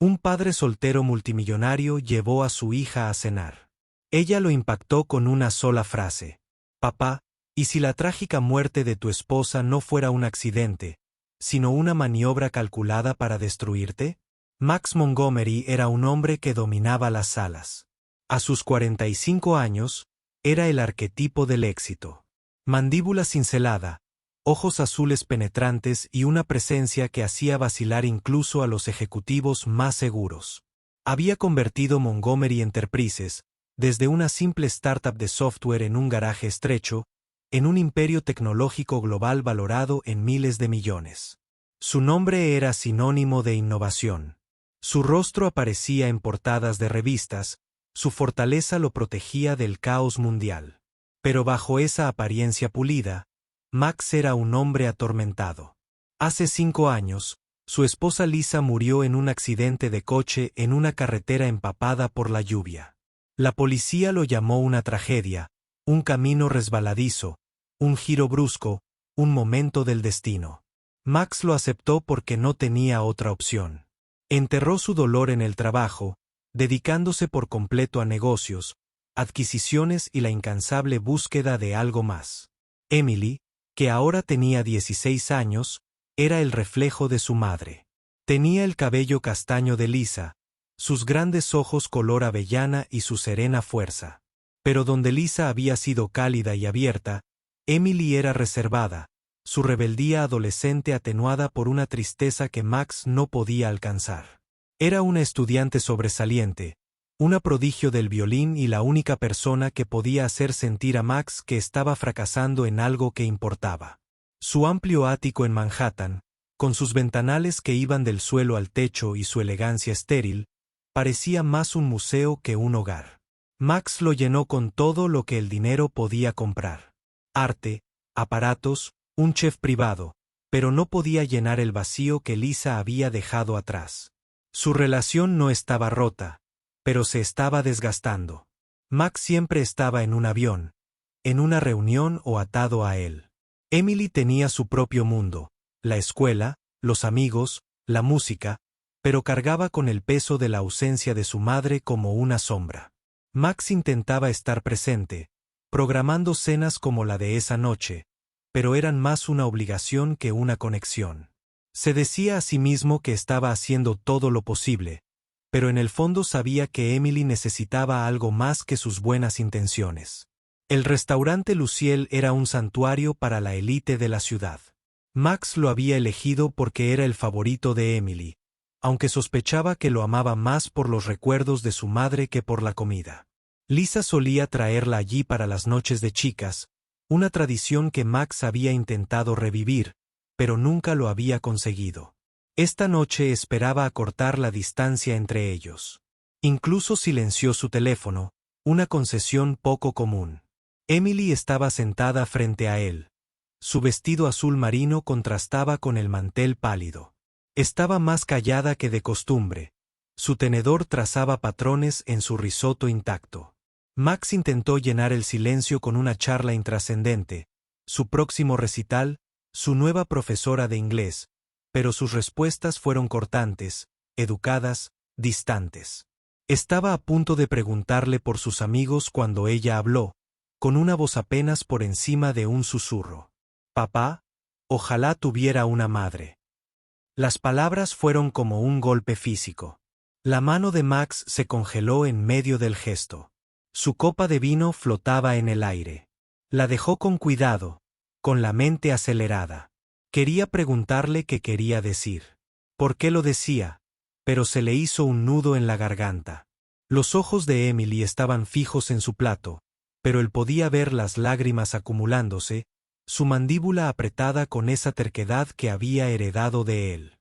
Un padre soltero multimillonario llevó a su hija a cenar. Ella lo impactó con una sola frase. Papá, ¿y si la trágica muerte de tu esposa no fuera un accidente, sino una maniobra calculada para destruirte? Max Montgomery era un hombre que dominaba las salas. A sus 45 años, era el arquetipo del éxito. Mandíbula cincelada, ojos azules penetrantes y una presencia que hacía vacilar incluso a los ejecutivos más seguros. Había convertido Montgomery Enterprises, desde una simple startup de software en un garaje estrecho, en un imperio tecnológico global valorado en miles de millones. Su nombre era sinónimo de innovación. Su rostro aparecía en portadas de revistas, su fortaleza lo protegía del caos mundial. Pero bajo esa apariencia pulida, Max era un hombre atormentado. Hace 5 años, su esposa Lisa murió en un accidente de coche en una carretera empapada por la lluvia. La policía lo llamó una tragedia, un camino resbaladizo, un giro brusco, un momento del destino. Max lo aceptó porque no tenía otra opción. Enterró su dolor en el trabajo, dedicándose por completo a negocios, adquisiciones y la incansable búsqueda de algo más. Emily, que ahora tenía 16 años, era el reflejo de su madre. Tenía el cabello castaño de Lisa, sus grandes ojos color avellana y su serena fuerza. Pero donde Lisa había sido cálida y abierta, Emily era reservada, su rebeldía adolescente atenuada por una tristeza que Max no podía alcanzar. Era una estudiante sobresaliente, una prodigio del violín y la única persona que podía hacer sentir a Max que estaba fracasando en algo que importaba. Su amplio ático en Manhattan, con sus ventanales que iban del suelo al techo y su elegancia estéril, parecía más un museo que un hogar. Max lo llenó con todo lo que el dinero podía comprar. Arte, aparatos, un chef privado, pero no podía llenar el vacío que Lisa había dejado atrás. Su relación no estaba rota, pero se estaba desgastando. Max siempre estaba en un avión, en una reunión o atado a él. Emily tenía su propio mundo, la escuela, los amigos, la música, pero cargaba con el peso de la ausencia de su madre como una sombra. Max intentaba estar presente, programando cenas como la de esa noche, pero eran más una obligación que una conexión. Se decía a sí mismo que estaba haciendo todo lo posible, pero en el fondo sabía que Emily necesitaba algo más que sus buenas intenciones. El restaurante Luciel era un santuario para la élite de la ciudad. Max lo había elegido porque era el favorito de Emily, aunque sospechaba que lo amaba más por los recuerdos de su madre que por la comida. Lisa solía traerla allí para las noches de chicas, una tradición que Max había intentado revivir, pero nunca lo había conseguido. Esta noche esperaba acortar la distancia entre ellos. Incluso silenció su teléfono, una concesión poco común. Emily estaba sentada frente a él. Su vestido azul marino contrastaba con el mantel pálido. Estaba más callada que de costumbre. Su tenedor trazaba patrones en su risotto intacto. Max intentó llenar el silencio con una charla intrascendente, su próximo recital, su nueva profesora de inglés, pero sus respuestas fueron cortantes, educadas, distantes. Estaba a punto de preguntarle por sus amigos cuando ella habló, con una voz apenas por encima de un susurro. Papá, ojalá tuviera una madre. Las palabras fueron como un golpe físico. La mano de Max se congeló en medio del gesto. Su copa de vino flotaba en el aire. La dejó con cuidado, con la mente acelerada. Quería preguntarle qué quería decir. ¿Por qué lo decía? Pero se le hizo un nudo en la garganta. Los ojos de Emily estaban fijos en su plato, pero él podía ver las lágrimas acumulándose, su mandíbula apretada con esa terquedad que había heredado de él.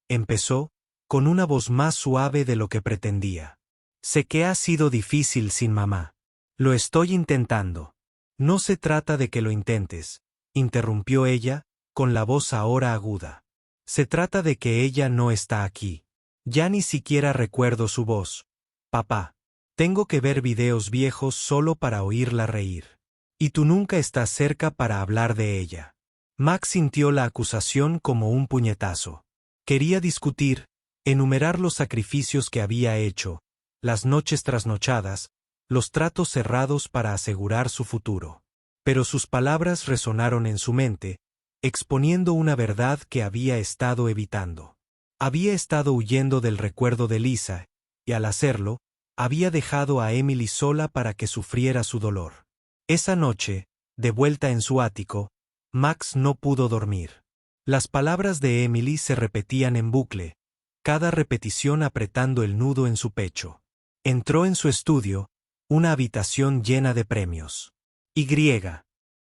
Empezó, con una voz más suave de lo que pretendía. Sé que ha sido difícil sin mamá. Lo estoy intentando. No se trata de que lo intentes, interrumpió ella, con la voz ahora aguda. Se trata de que ella no está aquí. Ya ni siquiera recuerdo su voz. Papá. Tengo que ver videos viejos solo para oírla reír. Y tú nunca estás cerca para hablar de ella. Max sintió la acusación como un puñetazo. Quería discutir, enumerar los sacrificios que había hecho, las noches trasnochadas, los tratos cerrados para asegurar su futuro. Pero sus palabras resonaron en su mente, exponiendo una verdad que había estado evitando. Había estado huyendo del recuerdo de Lisa, y al hacerlo, había dejado a Emily sola para que sufriera su dolor. Esa noche, de vuelta en su ático, Max no pudo dormir. Las palabras de Emily se repetían en bucle, cada repetición apretando el nudo en su pecho. Entró en su estudio, una habitación llena de premios.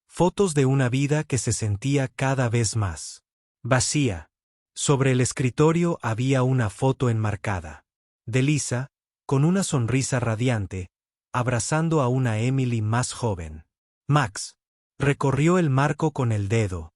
Fotos de una vida que se sentía cada vez más vacía. Sobre el escritorio había una foto enmarcada de Lisa, con una sonrisa radiante, abrazando a una Emily más joven. Max recorrió el marco con el dedo.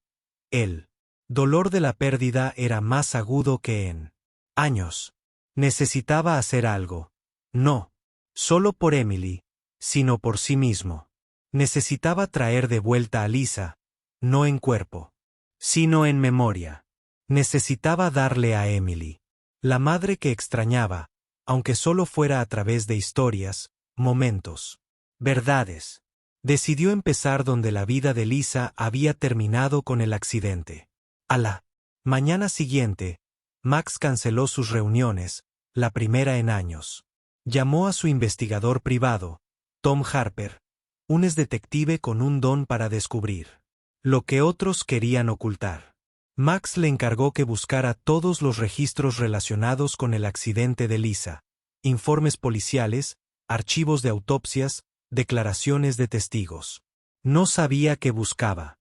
El dolor de la pérdida era más agudo que en años. Necesitaba hacer algo. No solo por Emily, sino por sí mismo. Necesitaba traer de vuelta a Lisa, no en cuerpo, sino en memoria. Necesitaba darle a Emily la madre que extrañaba, aunque solo fuera a través de historias, momentos, verdades. Decidió empezar donde la vida de Lisa había terminado con el accidente. A la mañana siguiente, Max canceló sus reuniones, la primera en años. Llamó a su investigador privado, Tom Harper, un exdetective con un don para descubrir lo que otros querían ocultar. Max le encargó que buscara todos los registros relacionados con el accidente de Lisa, informes policiales, archivos de autopsias, declaraciones de testigos. No sabía qué buscaba.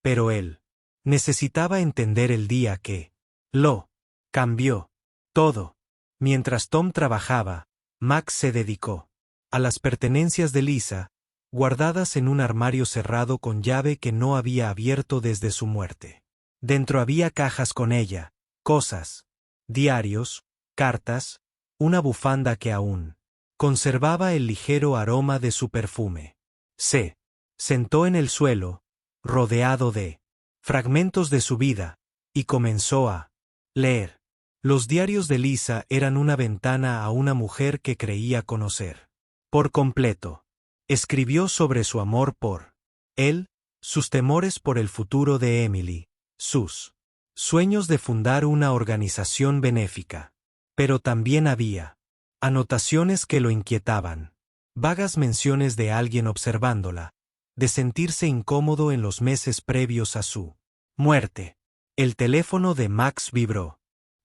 Pero él necesitaba entender el día que lo cambió todo. Mientras Tom trabajaba, Max se dedicó a las pertenencias de Lisa, guardadas en un armario cerrado con llave que no había abierto desde su muerte. Dentro había cajas con ella, cosas, diarios, cartas, una bufanda que aún conservaba el ligero aroma de su perfume. Se sentó en el suelo, rodeado de fragmentos de su vida, y comenzó a leer. Los diarios de Lisa eran una ventana a una mujer que creía conocer por completo. Escribió sobre su amor por él, sus temores por el futuro de Emily, sus sueños de fundar una organización benéfica. Pero también había anotaciones que lo inquietaban, vagas menciones de alguien observándola, de sentirse incómodo en los meses previos a su muerte. El teléfono de Max vibró.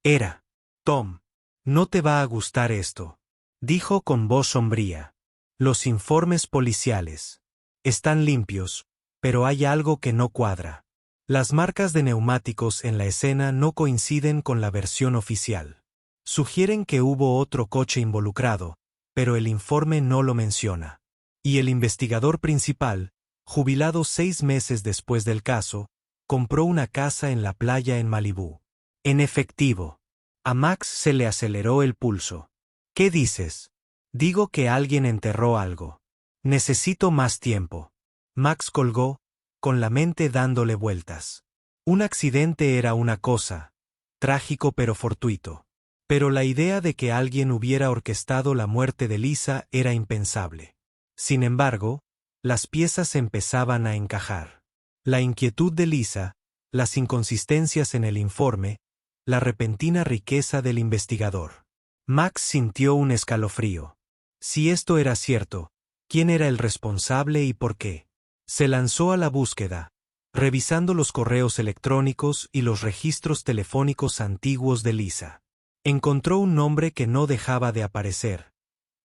Era Tom. No te va a gustar esto, dijo con voz sombría. Los informes policiales están limpios, pero hay algo que no cuadra. Las marcas de neumáticos en la escena no coinciden con la versión oficial. Sugieren que hubo otro coche involucrado, pero el informe no lo menciona. Y el investigador principal, jubilado 6 meses después del caso, compró una casa en la playa en Malibú. En efectivo. A Max se le aceleró el pulso. ¿Qué dices? Digo que alguien enterró algo. Necesito más tiempo. Max colgó, con la mente dándole vueltas. Un accidente era una cosa, trágico pero fortuito. Pero la idea de que alguien hubiera orquestado la muerte de Lisa era impensable. Sin embargo, las piezas empezaban a encajar. La inquietud de Lisa, las inconsistencias en el informe, la repentina riqueza del investigador. Max sintió un escalofrío. Si esto era cierto, ¿quién era el responsable y por qué? Se lanzó a la búsqueda, revisando los correos electrónicos y los registros telefónicos antiguos de Lisa. Encontró un nombre que no dejaba de aparecer: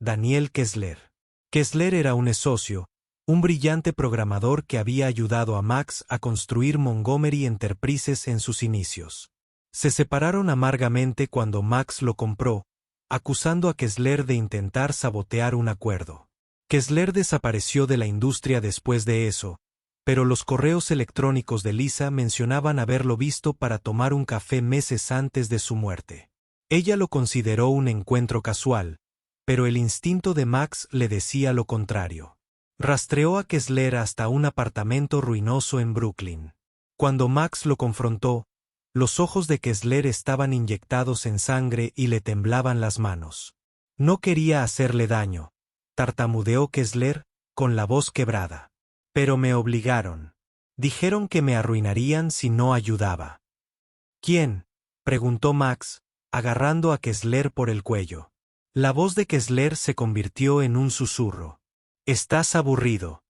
Daniel Kessler. Kessler era un socio, un brillante programador que había ayudado a Max a construir Montgomery Enterprises en sus inicios. Se separaron amargamente cuando Max lo compró, acusando a Kessler de intentar sabotear un acuerdo. Kessler desapareció de la industria después de eso, pero los correos electrónicos de Lisa mencionaban haberlo visto para tomar un café meses antes de su muerte. Ella lo consideró un encuentro casual, pero el instinto de Max le decía lo contrario. Rastreó a Kessler hasta un apartamento ruinoso en Brooklyn. Cuando Max lo confrontó, Los ojos de Kessler estaban inyectados en sangre y le temblaban las manos. No quería hacerle daño, tartamudeó Kessler, con la voz quebrada. Pero me obligaron. Dijeron que me arruinarían si no ayudaba. ¿Quién?, preguntó Max, agarrando a Kessler por el cuello. La voz de Kessler se convirtió en un susurro. Estás aburrido.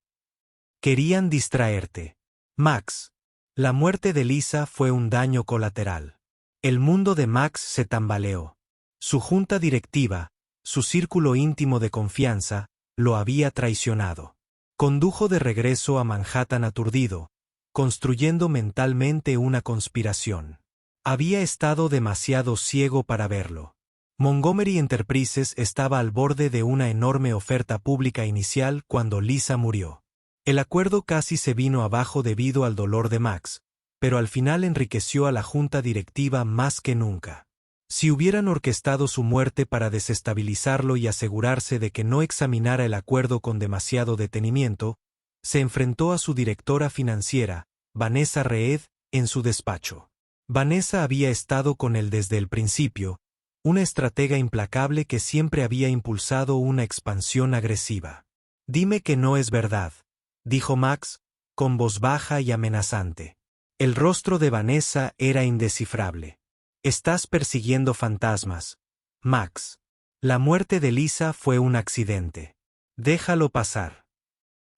Querían distraerte. Max. La muerte de Lisa fue un daño colateral. El mundo de Max se tambaleó. Su junta directiva, su círculo íntimo de confianza, lo había traicionado. Condujo de regreso a Manhattan aturdido, construyendo mentalmente una conspiración. Había estado demasiado ciego para verlo. Montgomery Enterprises estaba al borde de una enorme oferta pública inicial cuando Lisa murió. El acuerdo casi se vino abajo debido al dolor de Max, pero al final enriqueció a la junta directiva más que nunca. Si hubieran orquestado su muerte para desestabilizarlo y asegurarse de que no examinara el acuerdo con demasiado detenimiento, se enfrentó a su directora financiera, Vanessa Reed, en su despacho. Vanessa había estado con él desde el principio, una estratega implacable que siempre había impulsado una expansión agresiva. Dime que no es verdad, dijo Max, con voz baja y amenazante. El rostro de Vanessa era indescifrable. Estás persiguiendo fantasmas, Max. La muerte de Lisa fue un accidente. Déjalo pasar.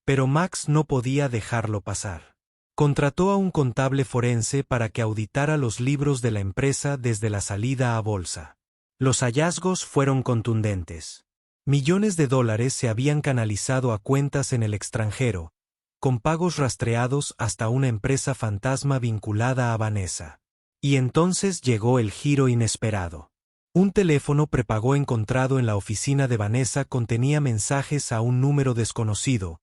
Pero Max no podía dejarlo pasar. Contrató a un contable forense para que auditara los libros de la empresa desde la salida a bolsa. Los hallazgos fueron contundentes. Millones de dólares se habían canalizado a cuentas en el extranjero, con pagos rastreados hasta una empresa fantasma vinculada a Vanessa. Y entonces llegó el giro inesperado. Un teléfono prepago encontrado en la oficina de Vanessa contenía mensajes a un número desconocido,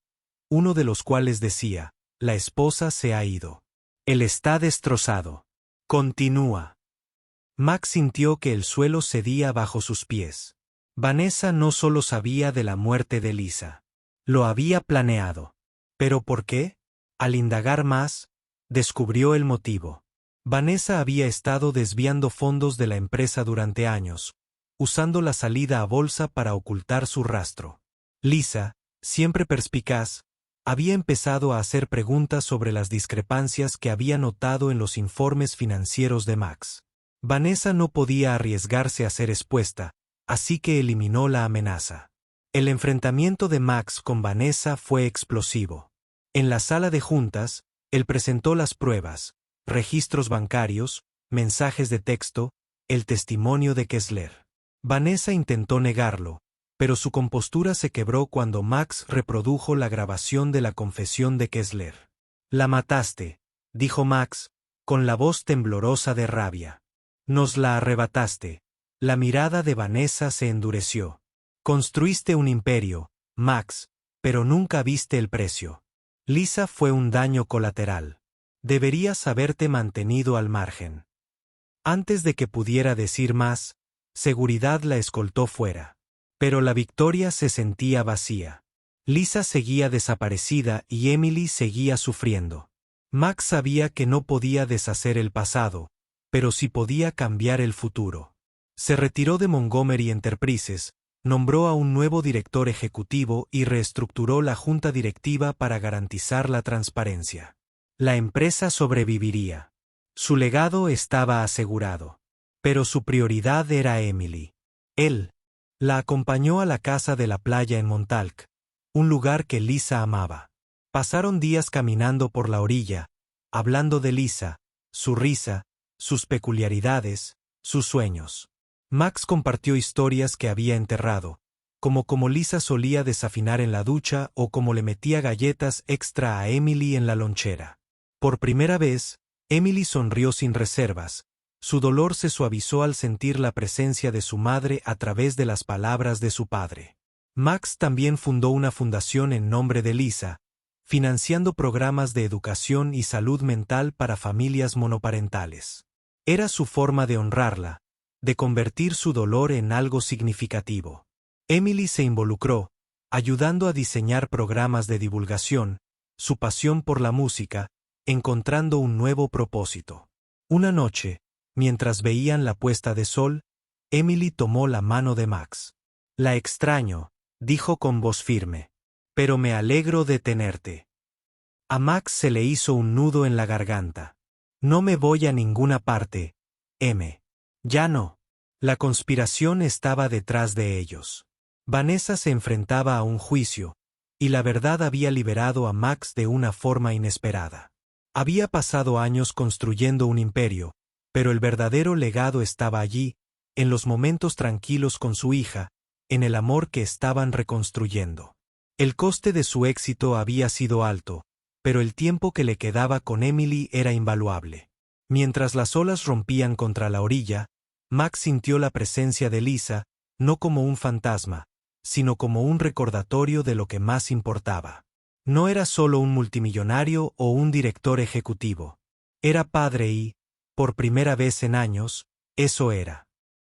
uno de los cuales decía: la esposa se ha ido. Él está destrozado. Continúa. Max sintió que el suelo cedía bajo sus pies. Vanessa no solo sabía de la muerte de Lisa. Lo había planeado. ¿Pero por qué? Al indagar más, descubrió el motivo. Vanessa había estado desviando fondos de la empresa durante años, usando la salida a bolsa para ocultar su rastro. Lisa, siempre perspicaz, había empezado a hacer preguntas sobre las discrepancias que había notado en los informes financieros de Max. Vanessa no podía arriesgarse a ser expuesta, así que eliminó la amenaza. El enfrentamiento de Max con Vanessa fue explosivo. En la sala de juntas, él presentó las pruebas, registros bancarios, mensajes de texto, el testimonio de Kessler. Vanessa intentó negarlo, pero su compostura se quebró cuando Max reprodujo la grabación de la confesión de Kessler. La mataste, dijo Max, con la voz temblorosa de rabia. Nos la arrebataste. La mirada de Vanessa se endureció. Construiste un imperio, Max, pero nunca viste el precio. Lisa fue un daño colateral. Deberías haberte mantenido al margen. Antes de que pudiera decir más, seguridad la escoltó fuera. Pero la victoria se sentía vacía. Lisa seguía desaparecida y Emily seguía sufriendo. Max sabía que no podía deshacer el pasado, pero sí podía cambiar el futuro. Se retiró de Montgomery Enterprises, nombró a un nuevo director ejecutivo y reestructuró la junta directiva para garantizar la transparencia. La empresa sobreviviría. Su legado estaba asegurado. Pero su prioridad era Emily. Él la acompañó a la casa de la playa en Montauk, un lugar que Lisa amaba. Pasaron días caminando por la orilla, hablando de Lisa, su risa, sus peculiaridades, sus sueños. Max compartió historias que había enterrado, como Lisa solía desafinar en la ducha o cómo le metía galletas extra a Emily en la lonchera. Por primera vez, Emily sonrió sin reservas. Su dolor se suavizó al sentir la presencia de su madre a través de las palabras de su padre. Max también fundó una fundación en nombre de Lisa, financiando programas de educación y salud mental para familias monoparentales. Era su forma de honrarla, de convertir su dolor en algo significativo. Emily se involucró, ayudando a diseñar programas de divulgación, su pasión por la música, encontrando un nuevo propósito. Una noche, mientras veían la puesta de sol, Emily tomó la mano de Max. La extraño, dijo con voz firme. Pero me alegro de tenerte. A Max se le hizo un nudo en la garganta. No me voy a ninguna parte, M. Ya no. La conspiración estaba detrás de ellos. Vanessa se enfrentaba a un juicio, y la verdad había liberado a Max de una forma inesperada. Había pasado años construyendo un imperio, pero el verdadero legado estaba allí, en los momentos tranquilos con su hija, en el amor que estaban reconstruyendo. El coste de su éxito había sido alto, pero el tiempo que le quedaba con Emily era invaluable. Mientras las olas rompían contra la orilla, Max sintió la presencia de Lisa, no como un fantasma, sino como un recordatorio de lo que más importaba. No era solo un multimillonario o un director ejecutivo. Era padre y, por primera vez en años, eso era.